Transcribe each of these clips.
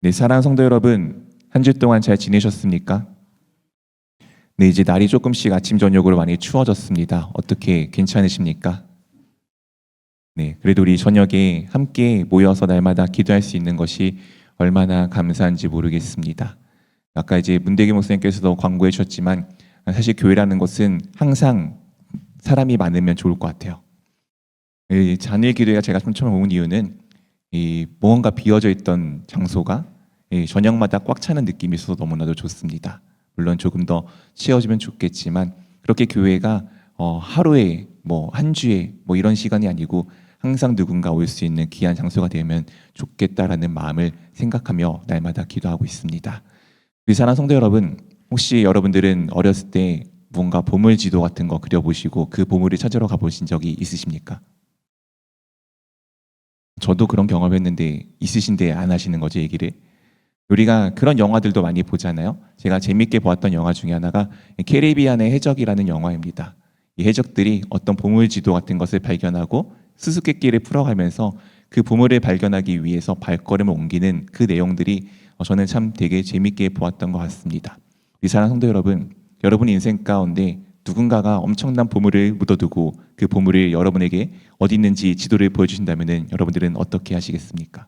네, 사랑하는 성도 여러분, 한 주 동안 잘 지내셨습니까? 네, 이제 날이 조금씩 아침 저녁으로 많이 추워졌습니다. 어떻게 괜찮으십니까? 네, 그래도 우리 저녁에 함께 모여서 날마다 기도할 수 있는 것이 얼마나 감사한지 모르겠습니다. 아까 이제 문대기 목사님께서도 광고해 주셨지만 사실 교회라는 것은 항상 사람이 많으면 좋을 것 같아요. 이 잔일 기도회가 제가 좀 처음 온 이유는 이 무언가 비어져 있던 장소가 저녁마다 꽉 차는 느낌이 있어서 너무나도 좋습니다. 물론 조금 더 채워지면 좋겠지만 그렇게 교회가 하루에 한 주에 이런 시간이 아니고 항상 누군가 올 수 있는 귀한 장소가 되면 좋겠다라는 마음을 생각하며 날마다 기도하고 있습니다. 우리 사랑하는 성도 여러분, 혹시 여러분들은 어렸을 때 뭔가 보물지도 같은 거 그려보시고 그 보물을 찾으러 가보신 적이 있으십니까? 저도 그런 경험했는데 있으신데 안 하시는 거죠, 얘기를? 우리가 그런 영화들도 많이 보잖아요. 제가 재밌게 보았던 영화 중에 하나가 캐리비안의 해적이라는 영화입니다. 이 해적들이 어떤 보물지도 같은 것을 발견하고 수수께끼를 풀어가면서 그 보물을 발견하기 위해서 발걸음을 옮기는 그 내용들이 저는 참 되게 재밌게 보았던 것 같습니다. 우리 사랑하는 성도 여러분, 여러분 인생 가운데 누군가가 엄청난 보물을 묻어두고 그 보물을 여러분에게 어디 있는지 지도를 보여주신다면 여러분들은 어떻게 하시겠습니까?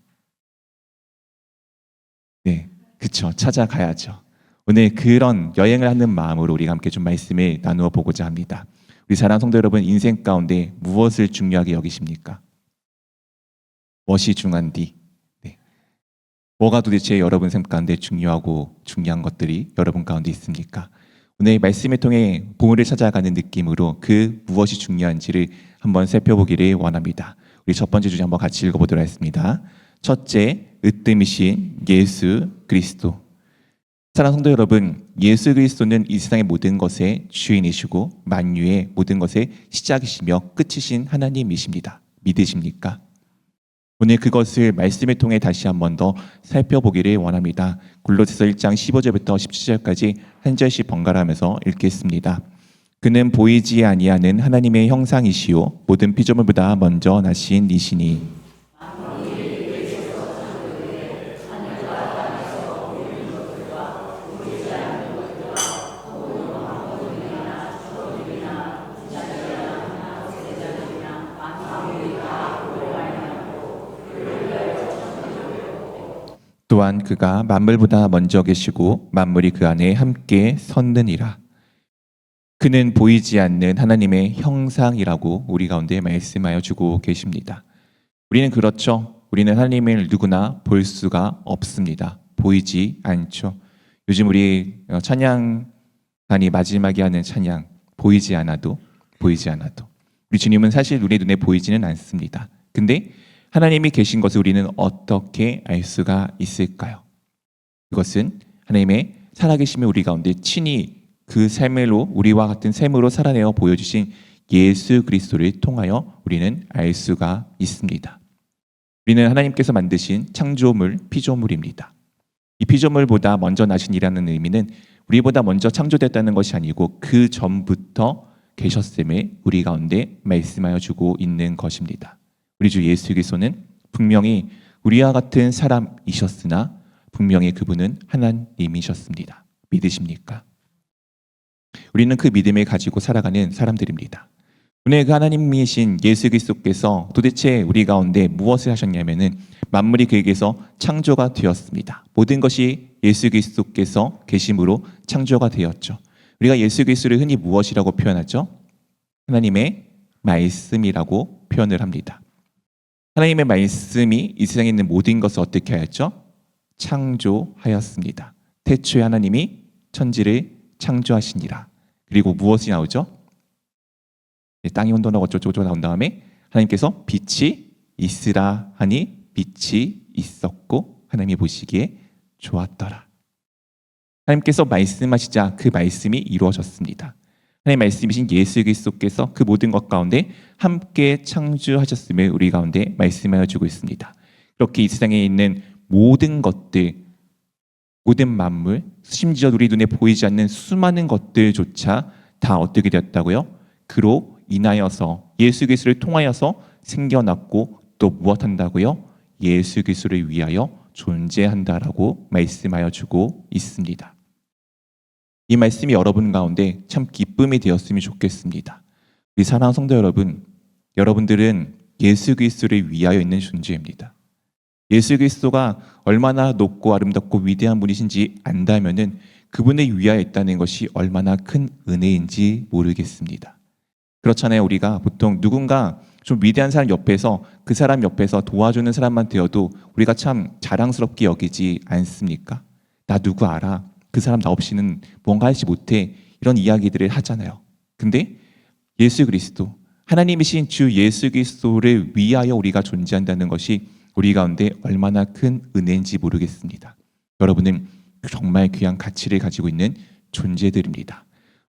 네, 그쵸. 찾아가야죠. 오늘 그런 여행을 하는 마음으로 우리가 함께 좀 말씀을 나누어 보고자 합니다. 우리 사랑하는 성도 여러분, 인생 가운데 무엇을 중요하게 여기십니까? 무엇이 중요한디? 네. 뭐가 도대체 여러분 삶 가운데 중요하고 중요한 것들이 여러분 가운데 있습니까? 오늘 말씀을 통해 보물을 찾아가는 느낌으로 그 무엇이 중요한지를 한번 살펴보기를 원합니다. 우리 첫 번째 주제 한번 같이 읽어보도록 하겠습니다. 첫째, 으뜸이신 예수 그리스도. 사랑하는 성도 여러분, 예수 그리스도는 이 세상의 모든 것의 주인이시고 만유의 모든 것의 시작이시며 끝이신 하나님이십니다. 믿으십니까? 오늘 그것을 말씀을 통해 다시 한 번 더 살펴보기를 원합니다. 골로새서 1장 15절부터 17절까지 한 절씩 번갈아 하면서 읽겠습니다. 그는 보이지 아니하는 하나님의 형상이시요 모든 피조물보다 먼저 나신 이시니 또한 그가 만물보다 먼저 계시고 만물이 그 안에 함께 섰느니라. 그는 보이지 않는 하나님의 형상이라고 우리 가운데 말씀하여 주고 계십니다. 우리는 그렇죠. 우리는 하나님을 누구나 볼 수가 없습니다. 보이지 않죠. 요즘 우리 찬양단이 마지막에 하는 찬양 보이지 않아도 우리 주님은 사실 우리 눈에 보이지는 않습니다. 근데 하나님이 계신 것을 우리는 어떻게 알 수가 있을까요? 그것은 하나님의 살아계심이 우리 가운데 친히 그 삶으로 우리와 같은 삶으로 살아내어 보여주신 예수 그리스도를 통하여 우리는 알 수가 있습니다. 우리는 하나님께서 만드신 창조물, 피조물입니다. 이 피조물보다 먼저 나신이라는 의미는 우리보다 먼저 창조됐다는 것이 아니고 그 전부터 계셨음을 우리 가운데 말씀하여 주고 있는 것입니다. 우리 주 예수 그리스도는 분명히 우리와 같은 사람이셨으나 분명히 그분은 하나님이셨습니다. 믿으십니까? 우리는 그 믿음을 가지고 살아가는 사람들입니다. 오늘 그 하나님이신 예수 그리스도께서 도대체 우리 가운데 무엇을 하셨냐면은 만물이 그에게서 창조가 되었습니다. 모든 것이 예수 그리스도께서 계심으로 창조가 되었죠. 우리가 예수 그리스도를 흔히 무엇이라고 표현하죠? 하나님의 말씀이라고 표현을 합니다. 하나님의 말씀이 이 세상에 있는 모든 것을 어떻게 하였죠? 창조하였습니다. 태초에 하나님이 천지를 창조하시니라. 그리고 무엇이 나오죠? 땅이 혼돈하고 어쩌고저쩌고 나온 다음에 하나님께서 빛이 있으라 하니 빛이 있었고 하나님이 보시기에 좋았더라. 하나님께서 말씀하시자 그 말씀이 이루어졌습니다. 하나님의 말씀이신 예수 그리스도께서 그 모든 것 가운데 함께 창조하셨음을 우리 가운데 말씀하여 주고 있습니다. 그렇게 이 세상에 있는 모든 것들, 모든 만물, 심지어 우리 눈에 보이지 않는 수많은 것들조차 다 어떻게 되었다고요? 그로 인하여서 예수 그리스도를 통하여서 생겨났고 또 무엇한다고요? 예수 그리스도를 위하여 존재한다라고 말씀하여 주고 있습니다. 이 말씀이 여러분 가운데 참 기쁨이 되었으면 좋겠습니다. 우리 사랑하는 성도 여러분, 여러분들은 예수 그리스도를 위하여 있는 존재입니다. 예수 그리스도가 얼마나 높고 아름답고 위대한 분이신지 안다면은 그분을 위하여 있다는 것이 얼마나 큰 은혜인지 모르겠습니다. 그렇잖아요. 우리가 보통 누군가 좀 위대한 사람 옆에서 그 사람 옆에서 도와주는 사람만 되어도 우리가 참 자랑스럽게 여기지 않습니까? 나 누구 알아? 그 사람 나 없이는 뭔가 하지 못해. 이런 이야기들을 하잖아요. 근데 예수 그리스도, 하나님이신 주 예수 그리스도를 위하여 우리가 존재한다는 것이 우리 가운데 얼마나 큰 은혜인지 모르겠습니다. 여러분은 정말 귀한 가치를 가지고 있는 존재들입니다.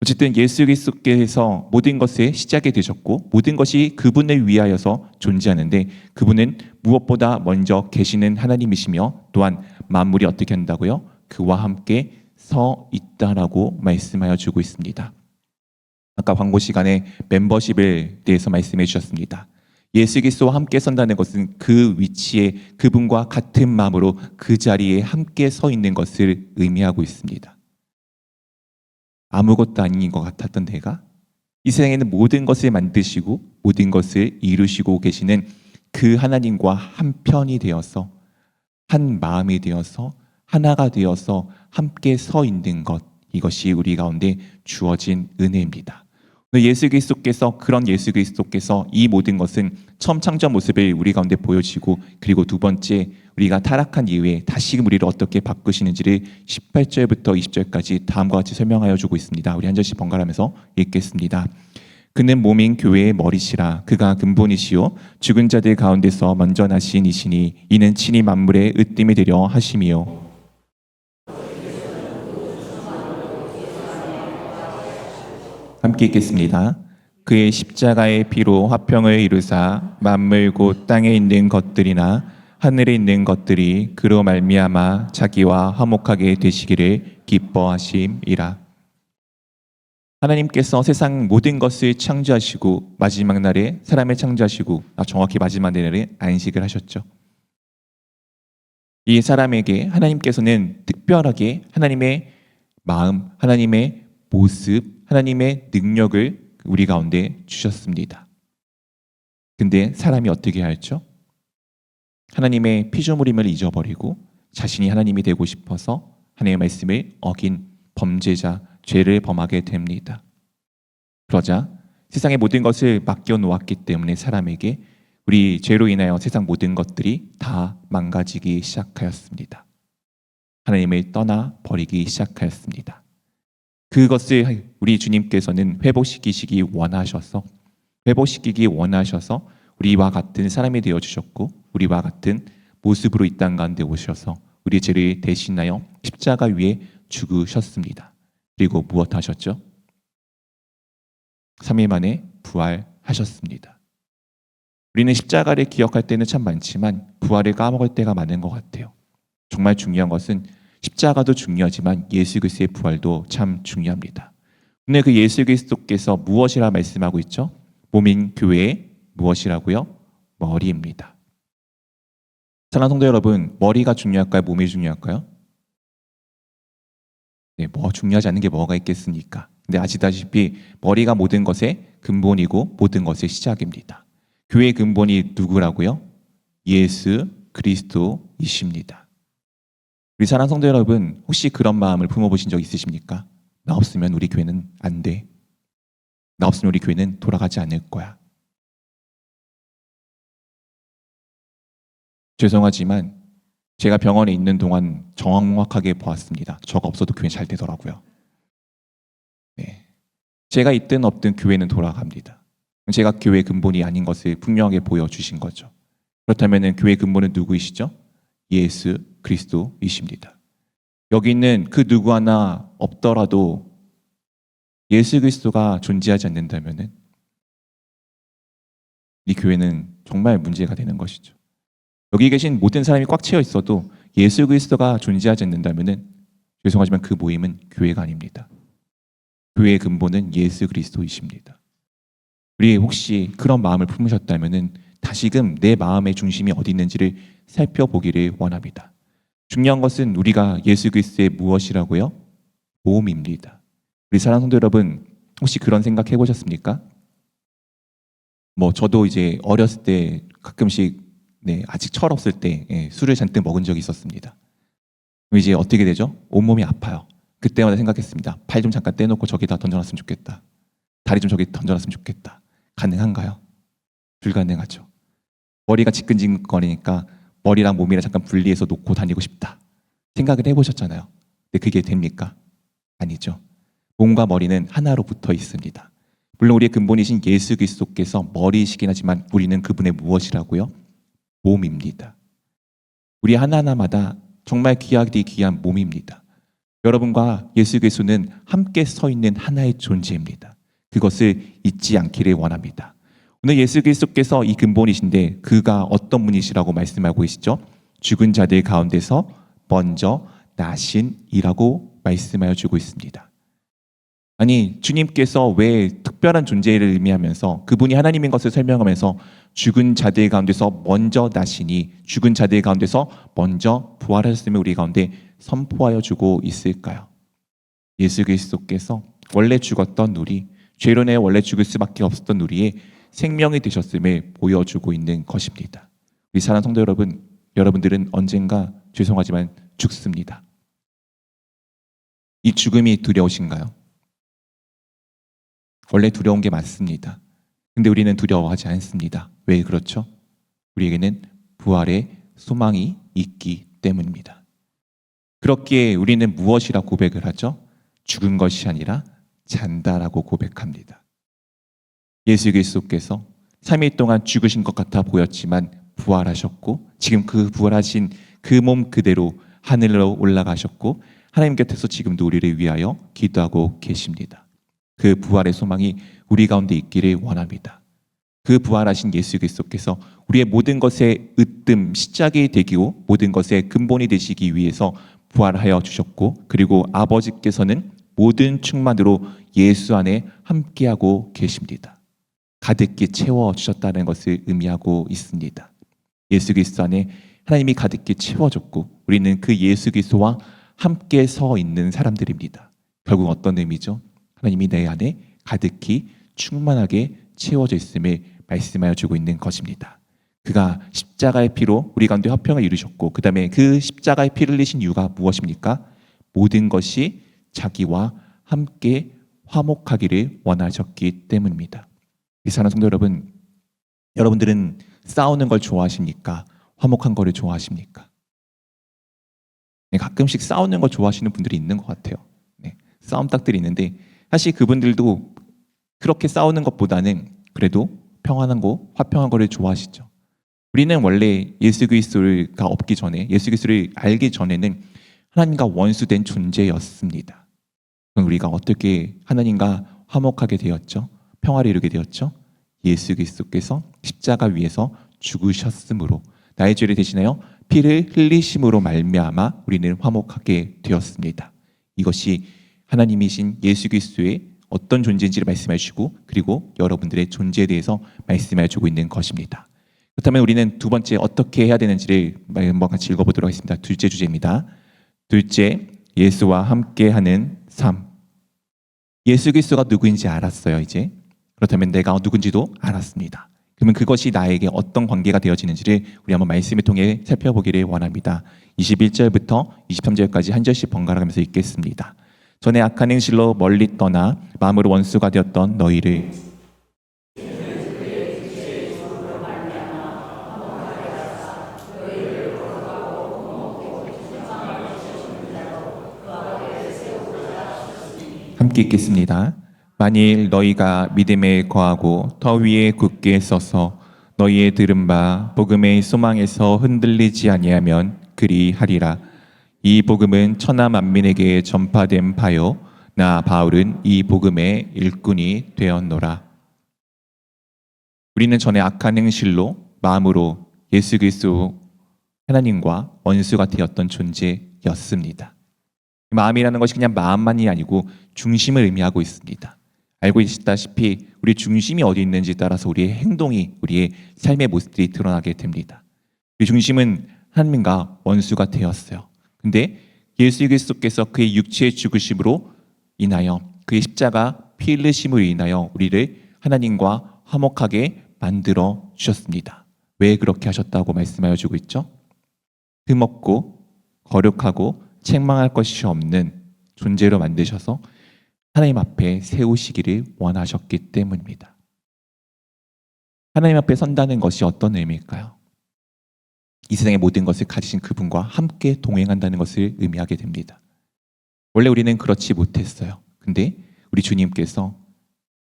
어쨌든 예수 그리스도께서 모든 것의 시작이 되셨고 모든 것이 그분을 위하여서 존재하는데 그분은 무엇보다 먼저 계시는 하나님이시며 또한 만물이 어떻게 한다고요? 그와 함께 서 있다라고 말씀하여 주고 있습니다. 아까 광고 시간에 멤버십에 대해서 말씀해 주셨습니다. 예수 그리스도와 함께 선다는 것은 그 위치에 그분과 같은 마음으로 그 자리에 함께 서 있는 것을 의미하고 있습니다. 아무것도 아닌 것 같았던 내가 이 세상에는 모든 것을 만드시고 모든 것을 이루시고 계시는 그 하나님과 한 편이 되어서 한 마음이 되어서 하나가 되어서 함께 서 있는 것, 이것이 우리 가운데 주어진 은혜입니다. 예수 그리스도께서 그런 예수 그리스도께서 이 모든 것은 처음 창조한 모습을 우리 가운데 보여주시고 그리고 두 번째 우리가 타락한 이후에 다시금 우리를 어떻게 바꾸시는지를 18절부터 20절까지 다음과 같이 설명하여 주고 있습니다. 우리 한 절씩 번갈아가면서 읽겠습니다. 그는 몸인 교회의 머리시라. 그가 근본이시요 죽은 자들 가운데서 먼저 나신 이시니 이는 친히 만물의 으뜸이 되려 하심이요. 함께 읽겠습니다. 그의 십자가의 피로 화평을 이루사 만물 곧 땅에 있는 것들이나 하늘에 있는 것들이 그로 말미암아 자기와 화목하게 되시기를 기뻐하심이라. 하나님께서 세상 모든 것을 창조하시고 마지막 날에 사람을 창조하시고 정확히 마지막 날에 안식을 하셨죠. 이 사람에게 하나님께서는 특별하게 하나님의 마음, 하나님의 모습, 하나님의 능력을 우리 가운데 주셨습니다. 근데 사람이 어떻게 할죠? 하나님의 피조물임을 잊어버리고 자신이 하나님이 되고 싶어서 하나님의 말씀을 어긴 범죄자, 죄를 범하게 됩니다. 그러자 세상의 모든 것을 맡겨놓았기 때문에 사람에게 우리 죄로 인하여 세상 모든 것들이 다 망가지기 시작하였습니다. 하나님을 떠나 버리기 시작하였습니다. 그것을 우리 주님께서는 회복시키기 원하셔서 우리와 같은 사람이 되어 주셨고 우리와 같은 모습으로 이 땅 가운데 오셔서 우리 죄를 대신하여 십자가 위에 죽으셨습니다. 그리고 무엇 하셨죠? 3일 만에 부활하셨습니다. 우리는 십자가를 기억할 때는 참 많지만 부활을 까먹을 때가 많은 것 같아요. 정말 중요한 것은 십자가도 중요하지만 예수 그리스도의 부활도 참 중요합니다. 오늘 그 예수 그리스도께서 무엇이라 말씀하고 있죠? 몸인 교회의 무엇이라고요? 머리입니다. 사랑하는 성도 여러분, 머리가 중요할까요? 몸이 중요할까요? 네, 뭐 중요하지 않은 게 뭐가 있겠습니까? 근데 아시다시피 머리가 모든 것의 근본이고 모든 것의 시작입니다. 교회의 근본이 누구라고요? 예수 그리스도이십니다. 우리 사랑하는 성도 여러분, 혹시 그런 마음을 품어보신 적 있으십니까? 나 없으면 우리 교회는 안 돼. 나 없으면 우리 교회는 돌아가지 않을 거야. 죄송하지만 제가 병원에 있는 동안 정확하게 보았습니다. 저가 없어도 교회 잘 되더라고요. 네. 제가 있든 없든 교회는 돌아갑니다. 제가 교회 근본이 아닌 것을 분명하게 보여주신 거죠. 그렇다면 교회 근본은 누구이시죠? 예수 그리스도이십니다. 여기 있는 그 누구 하나 없더라도 예수 그리스도가 존재하지 않는다면 이 교회는 정말 문제가 되는 것이죠. 여기 계신 모든 사람이 꽉 채워 있어도 예수 그리스도가 존재하지 않는다면 죄송하지만 그 모임은 교회가 아닙니다. 교회의 근본은 예수 그리스도이십니다. 우리 혹시 그런 마음을 품으셨다면 다시금 내 마음의 중심이 어디 있는지를 살펴보기를 원합니다. 중요한 것은 우리가 예수 그리스도의 무엇이라고요? 몸입니다. 우리 사랑하는 성도 여러분, 혹시 그런 생각 해보셨습니까? 저도 이제 어렸을 때 가끔씩 아직 철없을 때 술을 잔뜩 먹은 적이 있었습니다. 그럼 이제 어떻게 되죠? 온몸이 아파요. 그때마다 생각했습니다. 팔 좀 잠깐 떼놓고 저기다 던져놨으면 좋겠다. 다리 좀 저기 던져놨으면 좋겠다. 가능한가요? 불가능하죠. 머리가 지끈지끈거리니까 머리랑 몸이랑 잠깐 분리해서 놓고 다니고 싶다. 생각을 해보셨잖아요. 근데 그게 됩니까? 아니죠. 몸과 머리는 하나로 붙어 있습니다. 물론 우리의 근본이신 예수 그리스도께서 머리이시긴 하지만 우리는 그분의 무엇이라고요? 몸입니다. 우리 하나하나마다 정말 귀하디 귀한 몸입니다. 여러분과 예수 그리스도는 함께 서 있는 하나의 존재입니다. 그것을 잊지 않기를 원합니다. 오늘 예수 그리스도께서 이 근본이신데 그가 어떤 분이시라고 말씀하고 계시죠? 죽은 자들 가운데서 먼저 나신 이라고 말씀하여 주고 있습니다. 아니, 주님께서 왜 특별한 존재를 의미하면서 그분이 하나님인 것을 설명하면서 죽은 자들 가운데서 먼저 나시니 죽은 자들 가운데서 먼저 부활하셨음을 우리 가운데 선포하여 주고 있을까요? 예수 그리스도께서 원래 죽었던 우리, 죄로 인해 원래 죽을 수밖에 없었던 우리의 생명이 되셨음을 보여주고 있는 것입니다. 우리 사랑하는 성도 여러분, 여러분들은 언젠가 죄송하지만 죽습니다. 이 죽음이 두려우신가요? 원래 두려운 게 맞습니다. 근데 우리는 두려워하지 않습니다. 왜 그렇죠? 우리에게는 부활의 소망이 있기 때문입니다. 그렇기에 우리는 무엇이라 고백을 하죠? 죽은 것이 아니라 잔다라고 고백합니다. 예수 그리스도께서 3일 동안 죽으신 것 같아 보였지만 부활하셨고 지금 그 부활하신 그 몸 그대로 하늘로 올라가셨고 하나님 곁에서 지금도 우리를 위하여 기도하고 계십니다. 그 부활의 소망이 우리 가운데 있기를 원합니다. 그 부활하신 예수 그리스도께서 우리의 모든 것의 으뜸, 시작이 되기고 모든 것의 근본이 되시기 위해서 부활하여 주셨고 그리고 아버지께서는 모든 충만으로 예수 안에 함께하고 계십니다. 가득히 채워주셨다는 것을 의미하고 있습니다. 예수 그리스도 안에 하나님이 가득히 채워줬고 우리는 그 예수 그리스도와 함께 서 있는 사람들입니다. 결국 어떤 의미죠? 하나님이 내 안에 가득히 충만하게 채워져 있음을 말씀하여 주고 있는 것입니다. 그가 십자가의 피로 우리 가운데 화평을 이루셨고 그 다음에 그 십자가의 피를 흘리신 이유가 무엇입니까? 모든 것이 자기와 함께 화목하기를 원하셨기 때문입니다. 이 사랑하는 성도 여러분, 여러분들은 싸우는 걸 좋아하십니까? 화목한 거를 좋아하십니까? 가끔씩 싸우는 걸 좋아하시는 분들이 있는 것 같아요. 싸움딱들이 있는데 사실 그분들도 그렇게 싸우는 것보다는 그래도 평안한 거, 화평한 거를 좋아하시죠. 우리는 원래 예수 그리스도가 없기 전에, 예수 그리스도를 알기 전에는 하나님과 원수된 존재였습니다. 그럼 우리가 어떻게 하나님과 화목하게 되었죠? 평화를 이루게 되었죠? 예수 그리스도께서 십자가 위에서 죽으셨으므로 나의 죄를 대신하여 피를 흘리심으로 말미암아 우리는 화목하게 되었습니다. 이것이 하나님이신 예수 그리스도의 어떤 존재인지를 말씀해 주시고 그리고 여러분들의 존재에 대해서 말씀해 주고 있는 것입니다. 그렇다면 우리는 두 번째 어떻게 해야 되는지를 한번 같이 읽어보도록 하겠습니다. 둘째 주제입니다. 둘째, 예수와 함께하는 삶. 예수 그리스도가 누구인지 알았어요, 이제. 그렇다면 내가 누군지도 알았습니다. 그러면 그것이 나에게 어떤 관계가 되어지는지를 우리 한번 말씀을 통해 살펴보기를 원합니다. 21절부터 23절까지 한 절씩 번갈아 가면서 읽겠습니다. 전에 악한 행실로 멀리 떠나 마음으로 원수가 되었던 너희를 함께 읽겠습니다. 만일 너희가 믿음에 거하고 더 위에 굳게 서서 너희의 들은 바 복음의 소망에서 흔들리지 아니하면 그리하리라. 이 복음은 천하 만민에게 전파된 바요 나 바울은 이 복음의 일꾼이 되었노라. 우리는 전에 악한 행실로 마음으로 예수 그리스도 하나님과 원수가 되었던 존재였습니다. 마음이라는 것이 그냥 마음만이 아니고 중심을 의미하고 있습니다. 알고 계시다시피 우리 중심이 어디 있는지 따라서 우리의 행동이 우리의 삶의 모습들이 드러나게 됩니다. 그 중심은 하나님과 원수가 되었어요. 근데 예수 그리스도께서 그의 육체의 죽으심으로 인하여 그의 십자가 피 흘리심으로 인하여 우리를 하나님과 화목하게 만들어 주셨습니다. 왜 그렇게 하셨다고 말씀하여 주고 있죠? 흠없고 거룩하고 책망할 것이 없는 존재로 만드셔서 하나님 앞에 세우시기를 원하셨기 때문입니다. 하나님 앞에 선다는 것이 어떤 의미일까요? 이 세상의 모든 것을 가지신 그분과 함께 동행한다는 것을 의미하게 됩니다. 원래 우리는 그렇지 못했어요. 근데 우리 주님께서,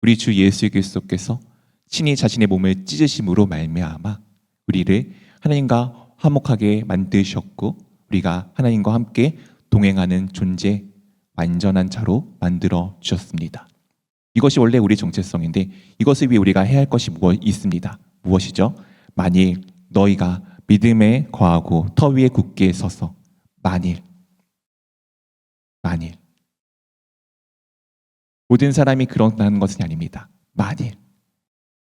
우리 주 예수 그리스도께서 친히 자신의 몸을 찢으심으로 말미암아 우리를 하나님과 화목하게 만드셨고 우리가 하나님과 함께 동행하는 존재, 완전한 자로 만들어 주셨습니다. 이것이 원래 우리 정체성인데 이것을 위해 우리가 해야 할 것이 있습니다. 무엇이죠? 만일 너희가 믿음에 거하고 터 위에 굳게 서서 만일 모든 사람이 그런다는 것은 아닙니다. 만일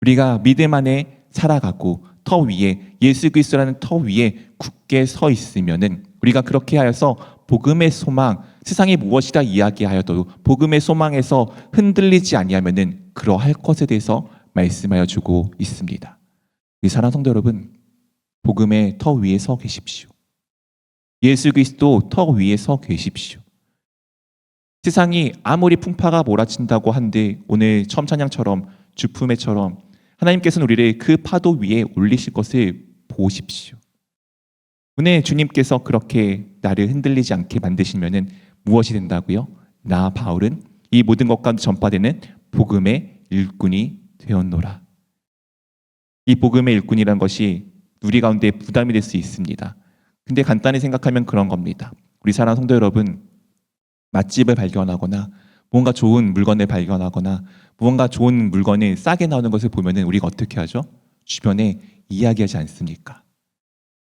우리가 믿음 안에 살아가고 터 위에 예수 그리스도라는 터 위에 굳게 서 있으면은 우리가 그렇게 하여서 복음의 소망, 세상이 무엇이라 이야기하여도 복음의 소망에서 흔들리지 아니하면은 그러할 것에 대해서 말씀하여 주고 있습니다. 이 사랑하는 성도 여러분, 복음의 터 위에 서 계십시오. 예수 그리스도 터 위에 서 계십시오. 세상이 아무리 풍파가 몰아친다고 한들 오늘 처음 찬양처럼 주품회처럼 하나님께서는 우리를 그 파도 위에 올리실 것을 보십시오. 오늘 주님께서 그렇게 나를 흔들리지 않게 만드시면은 무엇이 된다고요? 나 바울은 이 모든 것 가운데 전파되는 복음의 일꾼이 되었노라. 이 복음의 일꾼이라는 것이 우리 가운데 부담이 될 수 있습니다. 근데 간단히 생각하면 그런 겁니다. 우리 사랑하는 성도 여러분, 맛집을 발견하거나 뭔가 좋은 물건을 발견하거나 무언가 좋은 물건이 싸게 나오는 것을 보면은 우리가 어떻게 하죠? 주변에 이야기하지 않습니까?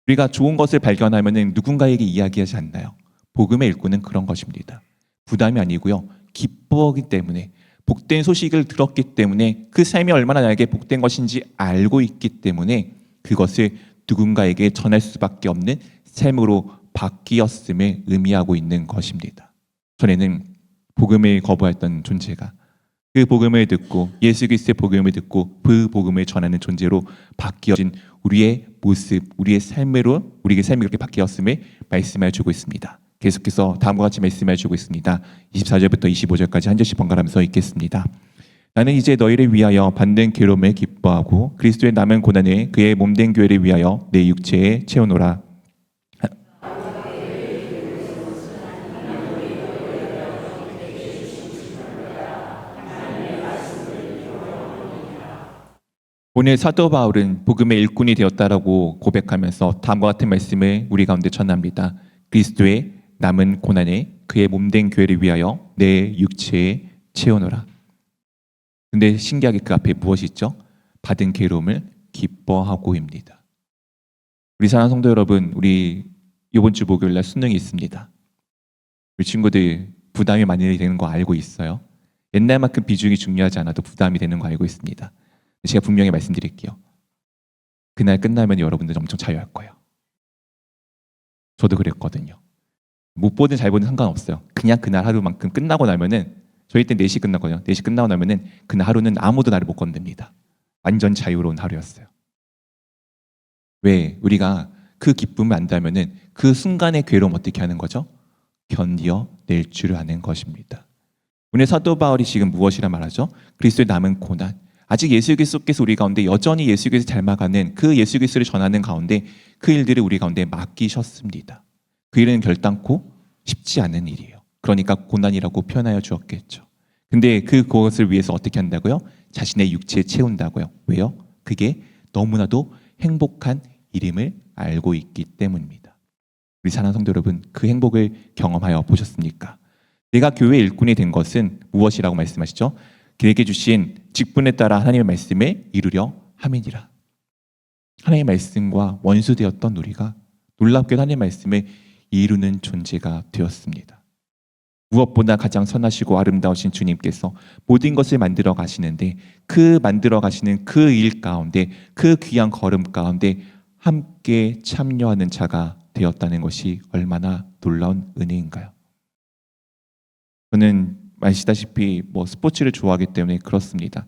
우리가 좋은 것을 발견하면은 누군가에게 이야기하지 않나요? 복음의 일꾼은 그런 것입니다. 부담이 아니고요. 기뻐하기 때문에 복된 소식을 들었기 때문에 그 삶이 얼마나 나에게 복된 것인지 알고 있기 때문에 그것을 누군가에게 전할 수밖에 없는 삶으로 바뀌었음을 의미하고 있는 것입니다. 전에는 복음을 거부했던 존재가 그 복음을 듣고 예수 그리스도의 복음을 듣고 그 복음을 전하는 존재로 바뀌어진 우리의 모습, 우리의 삶으로 우리의 삶이 그렇게 바뀌었음을 말씀해 주고 있습니다. 계속해서 다음과 같이 말씀해 주고 있습니다. 24절부터 25절까지 한 절씩 번갈아가면서 읽겠습니다. 나는 이제 너희를 위하여 받는 괴로움을 기뻐하고 그리스도의 남은 고난에 그의 몸된 교회를 위하여 내 육체에 채우노라. 오늘 사도 바울은 복음의 일꾼이 되었다라고 고백하면서 다음과 같은 말씀을 우리 가운데 전합니다. 그리스도의 남은 고난에 그의 몸된 교회를 위하여 내 육체에 채우노라. 근데 신기하게 그 앞에 무엇이 있죠? 받은 괴로움을 기뻐하고입니다. 우리 사랑하는 성도 여러분, 우리 이번 주 목요일 날 수능이 있습니다. 우리 친구들 부담이 많이 되는 거 알고 있어요. 옛날만큼 비중이 중요하지 않아도 부담이 되는 거 알고 있습니다. 제가 분명히 말씀드릴게요. 그날 끝나면 여러분들 엄청 자유할 거예요. 저도 그랬거든요. 못 보든 잘 보든 상관없어요. 그냥 그날 하루만큼 끝나고 나면은 저희 때 4시 끝났거든요. 4시 끝나고 나면은 그날 하루는 아무도 나를 못 건듭니다. 완전 자유로운 하루였어요. 왜? 우리가 그 기쁨을 안다면은 그 순간의 괴로움 어떻게 하는 거죠? 견뎌낼 줄 아는 것입니다. 오늘 사도 바울이 지금 무엇이라 말하죠? 그리스도의 남은 고난. 아직 예수 그리스도께서 우리 가운데 여전히 예수 그리스도를 닮아가는 그 예수 그리스도를 전하는 가운데 그 일들을 우리 가운데 맡기셨습니다. 그 일은 결단코 쉽지 않은 일이에요. 그러니까 고난이라고 표현하여 주었겠죠. 근데 그것을 위해서 어떻게 한다고요? 자신의 육체에 채운다고요. 왜요? 그게 너무나도 행복한 일임을 알고 있기 때문입니다. 우리 사랑하는 성도 여러분, 그 행복을 경험하여 보셨습니까? 내가 교회 일꾼이 된 것은 무엇이라고 말씀하시죠? 그에게 주신 직분에 따라 하나님의 말씀을 이루려 함이니라. 하나님의 말씀과 원수되었던 우리가 놀랍게도 하나님의 말씀을 이루는 존재가 되었습니다. 무엇보다 가장 선하시고 아름다우신 주님께서 모든 것을 만들어 가시는데 그 만들어 가시는 그 일 가운데 그 귀한 걸음 가운데 함께 참여하는 자가 되었다는 것이 얼마나 놀라운 은혜인가요? 저는 아시다시피 스포츠를 좋아하기 때문에 그렇습니다.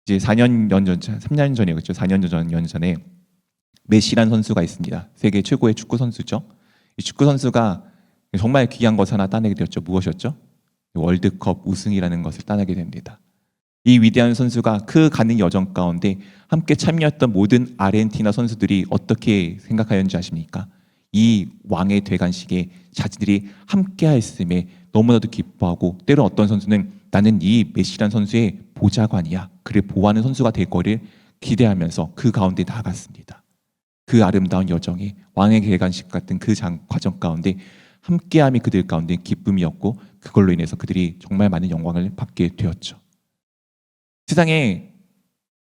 이제 3년 전이었죠. 4년 전에 메시란 선수가 있습니다. 세계 최고의 축구 선수죠. 이 축구 선수가 정말 귀한 것 하나 따내게 되었죠. 무엇이었죠? 월드컵 우승이라는 것을 따내게 됩니다. 이 위대한 선수가 그 가는 여정 가운데 함께 참여했던 모든 아르헨티나 선수들이 어떻게 생각하였는지 아십니까? 이 왕의 되관식에 자신들이 함께 했음에 너무나도 기뻐하고, 때로 어떤 선수는 나는 이 메시란 선수의 보좌관이야, 그를 보호하는 선수가 될 거를 기대하면서 그 가운데 나아갔습니다. 그 아름다운 여정에 왕의 계관식 같은 그 과정 가운데 함께함이 그들 가운데 기쁨이었고, 그걸로 인해서 그들이 정말 많은 영광을 받게 되었죠. 세상에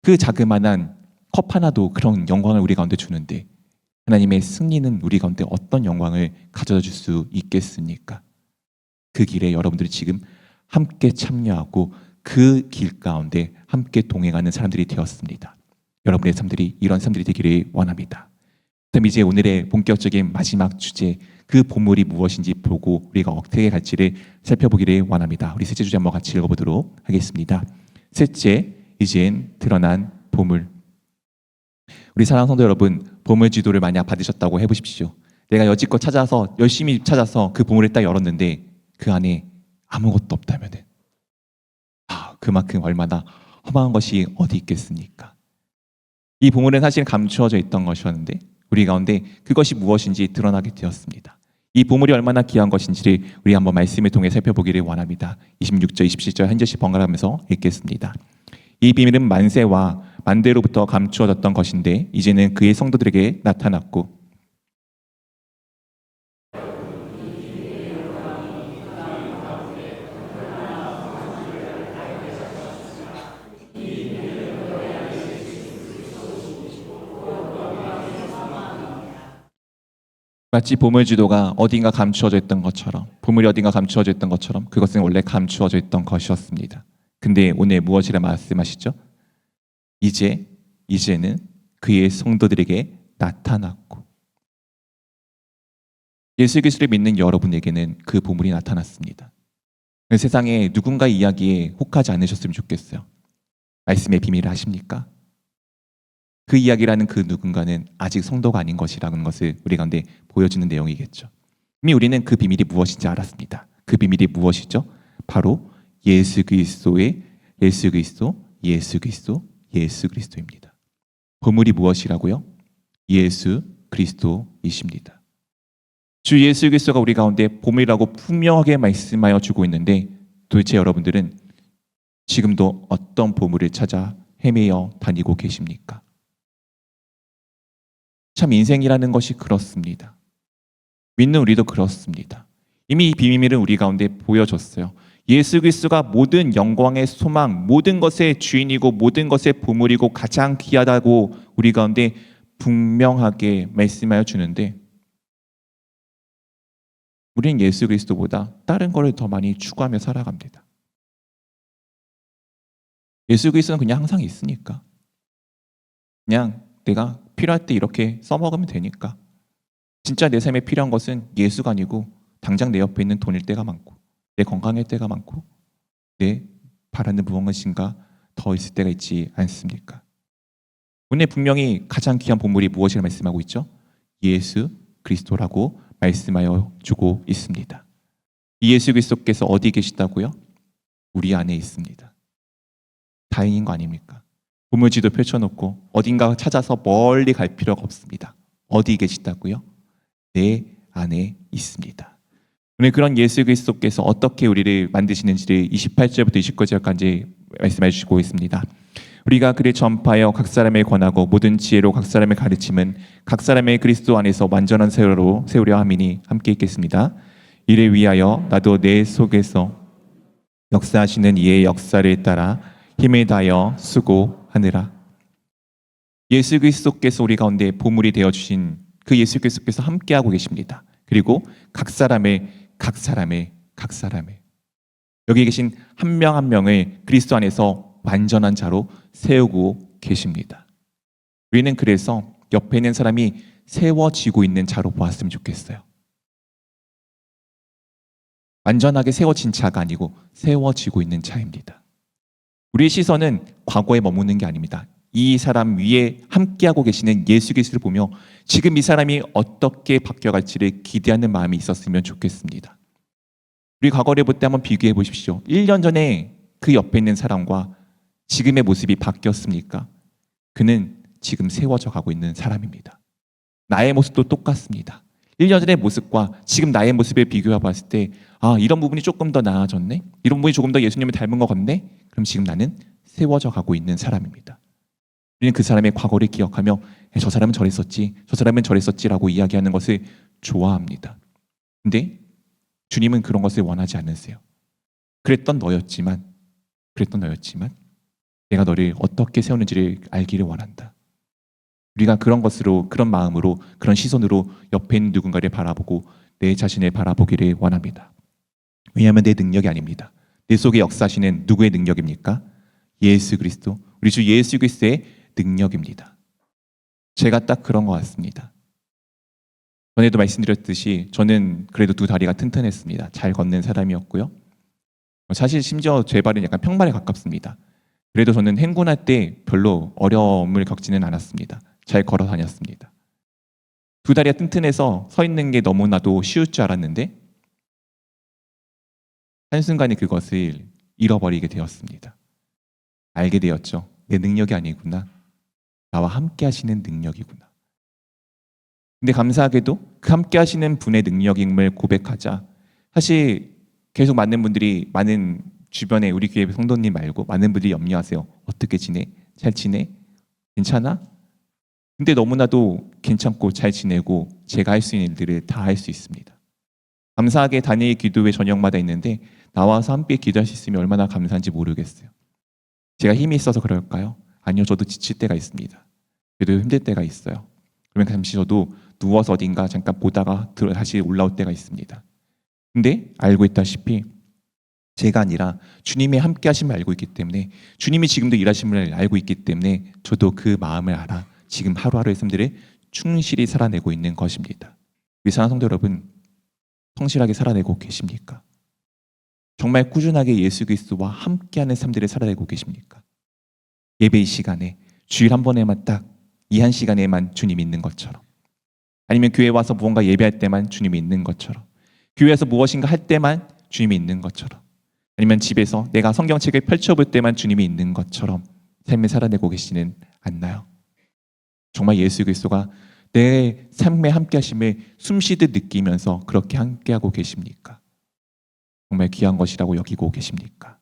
그 자그마한 컵 하나도 그런 영광을 우리 가운데 주는데, 하나님의 승리는 우리 가운데 어떤 영광을 가져다 줄 수 있겠습니까? 그 길에 여러분들이 지금 함께 참여하고 그 길 가운데 함께 동행하는 사람들이 되었습니다. 여러분의 삶들이 이런 삶들이 되기를 원합니다. 그럼 이제 오늘의 본격적인 마지막 주제, 그 보물이 무엇인지 보고 우리가 어떻게 갈지를 살펴보기를 원합니다. 우리 셋째 주제 한번 같이 읽어보도록 하겠습니다. 셋째, 이젠 드러난 보물. 우리 사랑하는 성도 여러분, 보물 지도를 만약 받으셨다고 해보십시오. 내가 여지껏 찾아서 열심히 찾아서 그 보물을 딱 열었는데 그 안에 아무것도 없다면 그만큼 얼마나 허망한 것이 어디 있겠습니까? 이 보물은 사실 감추어져 있던 것이었는데 우리 가운데 그것이 무엇인지 드러나게 되었습니다. 이 보물이 얼마나 귀한 것인지를 우리 한번 말씀을 통해 살펴보기를 원합니다. 26절, 27절 한 절씩 번갈아가면서 읽겠습니다. 이 비밀은 만세와 만대로부터 감추어졌던 것인데 이제는 그의 성도들에게 나타났고, 마치 보물 지도가 어딘가 감추어져 있던 것처럼, 보물이 어딘가 감추어져 있던 것처럼 그것은 원래 감추어져 있던 것이었습니다. 근데 오늘 무엇이라 말씀하시죠? 이제는 그의 성도들에게 나타났고, 예수 그리스도를 믿는 여러분에게는 그 보물이 나타났습니다. 세상에 누군가 이야기에 혹하지 않으셨으면 좋겠어요. 말씀의 비밀을 아십니까? 그 이야기라는 그 누군가는 아직 성도가 아닌 것이라는 것을 우리 가운데 보여주는 내용이겠죠. 이미 우리는 그 비밀이 무엇인지 알았습니다. 그 비밀이 무엇이죠? 바로 예수 그리스도입니다. 보물이 무엇이라고요? 예수 그리스도이십니다. 주 예수 그리스도가 우리 가운데 보물이라고 분명하게 말씀하여 주고 있는데, 도대체 여러분들은 지금도 어떤 보물을 찾아 헤매어 다니고 계십니까? 참 인생이라는 것이 그렇습니다. 믿는 우리도 그렇습니다. 이미 이 비밀은 우리 가운데 보여줬어요. 예수 그리스도가 모든 영광의 소망, 모든 것의 주인이고 모든 것의 보물이고 가장 귀하다고 우리 가운데 분명하게 말씀하여 주는데, 우리는 예수 그리스도보다 다른 것을 더 많이 추구하며 살아갑니다. 예수 그리스도는 그냥 항상 있으니까, 그냥 내가 필요할 때 이렇게 써먹으면 되니까, 진짜 내 삶에 필요한 것은 예수가 아니고 당장 내 옆에 있는 돈일 때가 많고, 내 건강일 때가 많고, 내 바라는 무엇인가 더 있을 때가 있지 않습니까? 오늘 분명히 가장 귀한 보물이 무엇이라 말씀하고 있죠? 예수 그리스도라고 말씀하여 주고 있습니다. 이 예수 그리스도께서 어디 계시다고요? 우리 안에 있습니다. 다행인 거 아닙니까? 보물지도 펼쳐놓고 어딘가 찾아서 멀리 갈 필요가 없습니다. 어디 계시다고요? 내 안에 있습니다. 오늘 그런 예수 그리스도께서 어떻게 우리를 만드시는지를 28절부터 29절까지 말씀해 주시고 있습니다. 우리가 그를 전파하여 각 사람에 권하고 모든 지혜로 각 사람을 가르침은 각 사람의 그리스도 안에서 완전한 세월로 세우려 함이니, 함께 읽겠습니다. 이를 위하여 나도 내 속에서 역사하시는 이의 역사를 따라 힘을 다하여 수고하느라. 예수 그리스도께서 우리 가운데 보물이 되어주신 그 예수 그리스도께서 함께하고 계십니다. 그리고 각 사람의 여기 계신 한 명 한 명을 그리스도 안에서 완전한 자로 세우고 계십니다. 우리는 그래서 옆에 있는 사람이 세워지고 있는 자로 보았으면 좋겠어요. 완전하게 세워진 자가 아니고 세워지고 있는 자입니다. 우리의 시선은 과거에 머무는 게 아닙니다. 이 사람 위에 함께하고 계시는 예수 그리스도를 보며 지금 이 사람이 어떻게 바뀌어갈지를 기대하는 마음이 있었으면 좋겠습니다. 우리 과거를 볼 때 한번 비교해 보십시오. 1년 전에 그 옆에 있는 사람과 지금의 모습이 바뀌었습니까? 그는 지금 세워져 가고 있는 사람입니다. 나의 모습도 똑같습니다. 1년 전의 모습과 지금 나의 모습을 비교해 봤을 때 이런 부분이 조금 더 나아졌네? 이런 부분이 조금 더 예수님을 닮은 것 같네? 그럼 지금 나는 세워져 가고 있는 사람입니다. 우리는 그 사람의 과거를 기억하며 저 사람은 저랬었지, 저 사람은 저랬었지라고 이야기하는 것을 좋아합니다. 근데 주님은 그런 것을 원하지 않으세요. 그랬던 너였지만 내가 너를 어떻게 세우는지를 알기를 원한다. 우리가 그런 것으로, 그런 마음으로, 그런 시선으로 옆에 있는 누군가를 바라보고 내 자신을 바라보기를 원합니다. 왜냐하면 내 능력이 아닙니다. 내 속에 역사하시는 누구의 능력입니까? 예수 그리스도, 우리 주 예수 그리스도의 능력입니다. 제가 딱 그런 것 같습니다. 전에도 말씀드렸듯이 저는 그래도 두 다리가 튼튼했습니다. 잘 걷는 사람이었고요. 사실 심지어 제 발은 약간 평발에 가깝습니다. 그래도 저는 행군할 때 별로 어려움을 겪지는 않았습니다. 잘 걸어 다녔습니다. 두 다리가 튼튼해서 서 있는 게 너무나도 쉬울 줄 알았는데 한순간에 그것을 잃어버리게 되었습니다. 알게 되었죠. 내 능력이 아니구나. 나와 함께 하시는 능력이구나. 근데 감사하게도 그 함께 하시는 분의 능력임을 고백하자 사실 계속 많은 분들이, 많은 주변에 우리 교회 성도님 말고 많은 분들이 염려하세요. 어떻게 지내? 잘 지내? 괜찮아? 근데 너무나도 괜찮고 잘 지내고 제가 할 수 있는 일들을 다 할 수 있습니다. 감사하게 다니엘 기도회 저녁마다 있는데 나와서 함께 기도할 수 있으면 얼마나 감사한지 모르겠어요. 제가 힘이 있어서 그럴까요? 아니요, 저도 지칠 때가 있습니다. 그래도 힘들 때가 있어요. 그러면 잠시 저도 누워서 어딘가 잠깐 보다가 다시 올라올 때가 있습니다. 근데 알고 있다시피 제가 아니라 주님의 함께 하심을 알고 있기 때문에, 주님이 지금도 일하심을 알고 있기 때문에 저도 그 마음을 알아 지금 하루하루의 삶들을 충실히 살아내고 있는 것입니다. 우리 사랑하는 성도 여러분, 성실하게 살아내고 계십니까? 정말 꾸준하게 예수 그리스도와 함께하는 삶들을 살아내고 계십니까? 예배의 시간에 주일 한 번에만 딱 이 한 시간에만 주님이 있는 것처럼, 아니면 교회 와서 무언가 예배할 때만 주님이 있는 것처럼, 교회에서 무엇인가 할 때만 주님이 있는 것처럼, 아니면 집에서 내가 성경책을 펼쳐볼 때만 주님이 있는 것처럼 삶을 살아내고 계시는 않나요? 정말 예수 그리스도가 내 삶에 함께 하심을 숨쉬듯 느끼면서 그렇게 함께하고 계십니까? 정말 귀한 것이라고 여기고 계십니까?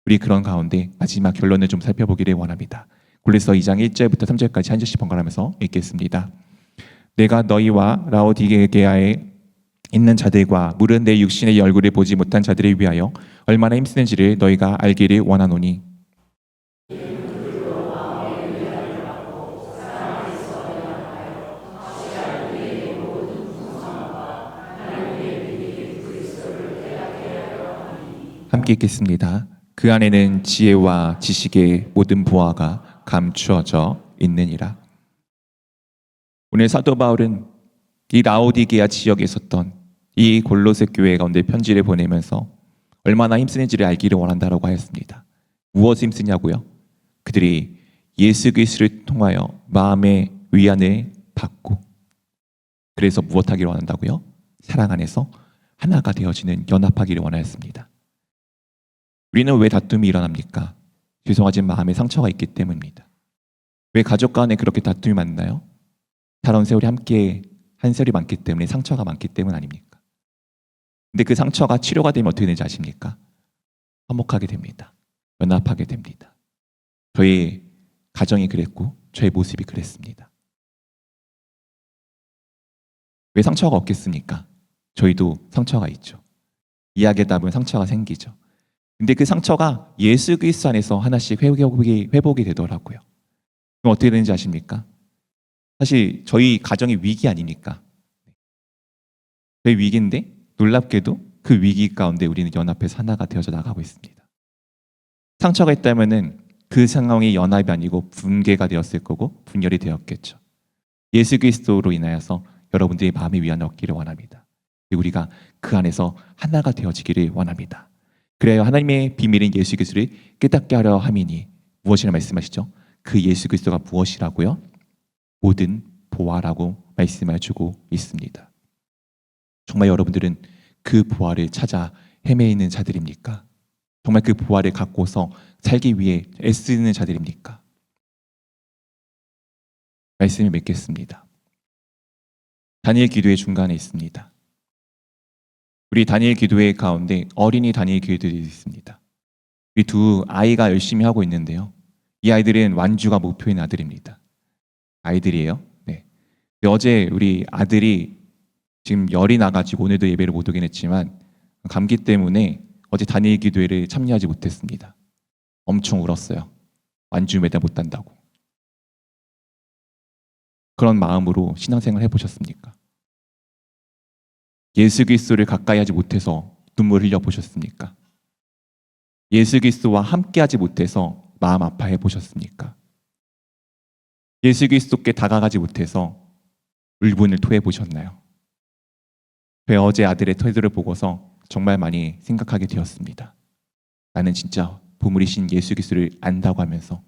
우리 그런 가운데 마지막 결론을 좀 살펴보기를 원합니다. 골로새 2장 1절부터 3절까지 한 절씩 번갈아가면서 읽겠습니다. 내가 너희와 라오디게아에 있는 자들과 물은 내 육신의 얼굴을 보지 못한 자들을 위하여 얼마나 힘쓰는지를 너희가 알기를 원하노니, 함께 읽겠습니다. 그 안에는 지혜와 지식의 모든 보화가 감추어져 있느니라. 오늘 사도 바울은 이 라오디게아 지역에 있었던 이 골로새 교회 가운데 편지를 보내면서 얼마나 힘쓰는지를 알기를 원한다라고 하였습니다. 무엇을 힘쓰냐고요? 그들이 예수 그리스도를 통하여 마음의 위안을 받고, 그래서 무엇하기를 원한다고요? 사랑 안에서 하나가 되어지는, 연합하기를 원하였습니다. 우리는 왜 다툼이 일어납니까? 죄송하지만 마음에 상처가 있기 때문입니다. 왜 가족 간에 그렇게 다툼이 많나요? 살아온 세월이 함께 한 세월이 많기 때문에, 상처가 많기 때문 아닙니까? 근데 그 상처가 치료가 되면 어떻게 되는지 아십니까? 화목하게 됩니다. 연합하게 됩니다. 저희 가정이 그랬고 저의 모습이 그랬습니다. 왜 상처가 없겠습니까? 저희도 상처가 있죠. 이야기하다 보면 상처가 생기죠. 근데 그 상처가 예수 그리스도 안에서 하나씩 회복이 되더라고요. 그럼 어떻게 되는지 아십니까? 사실 저희 가정이 위기 아닙니까? 저희 위기인데 놀랍게도 그 위기 가운데 우리는 연합해서 하나가 되어져 나가고 있습니다. 상처가 있다면은 그 상황이 연합이 아니고 분개가 되었을 거고 분열이 되었겠죠. 예수 그리스도로 인하여서 여러분들의 마음의 위안을 얻기를 원합니다. 그리고 우리가 그 안에서 하나가 되어지기를 원합니다. 그래야 하나님의 비밀인 예수 그리스도를 깨닫게 하려 함이니 무엇이라 말씀하시죠? 그 예수 그리스도가 무엇이라고요? 모든 보화라고 말씀해 주고 있습니다. 정말 여러분들은 그 보화를 찾아 헤매이는 자들입니까? 정말 그 보화를 갖고서 살기 위해 애쓰는 자들입니까? 말씀을 맺겠습니다. 다니엘 기도의 중간에 있습니다. 우리 다니엘 기도회 가운데 어린이 다니엘 기도들이 있습니다. 우리 두 아이가 열심히 하고 있는데요. 이 아이들은 완주가 목표인 아들입니다. 아이들이에요. 네. 어제 우리 아들이 지금 열이 나가지고 오늘도 예배를 못 오긴 했지만 감기 때문에 어제 다니엘 기도회를 참여하지 못했습니다. 엄청 울었어요. 완주 매달 못 단다고. 그런 마음으로 신앙생활 해보셨습니까? 예수 그리스도를 가까이 하지 못해서 눈물 흘려 보셨습니까? 예수 그리스도와 함께하지 못해서 마음 아파해 보셨습니까? 예수 그리스도께 다가가지 못해서 울분을 토해 보셨나요? 어제 아들의 태도를 보고서 정말 많이 생각하게 되었습니다. 나는 진짜 보물이신 예수 그리스도를 안다고 하면서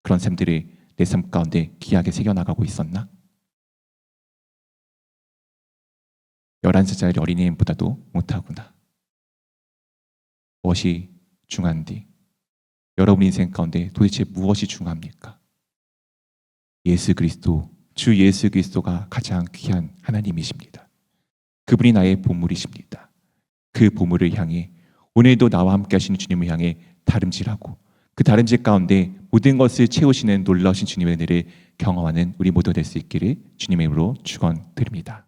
그런 삶들을 내 삶 가운데 귀하게 새겨나가고 있었나? 11살짜리 어린이보다도 못하구나. 무엇이 중요한디? 여러분 인생 가운데 도대체 무엇이 중요합니까? 예수 그리스도, 주 예수 그리스도가 가장 귀한 하나님이십니다. 그분이 나의 보물이십니다. 그 보물을 향해 오늘도 나와 함께 하시는 주님을 향해 다름질하고 그 다름질 가운데 모든 것을 채우시는 놀라우신 주님의 은혜를 경험하는 우리 모두 될 수 있기를 주님의 이름으로 축원드립니다.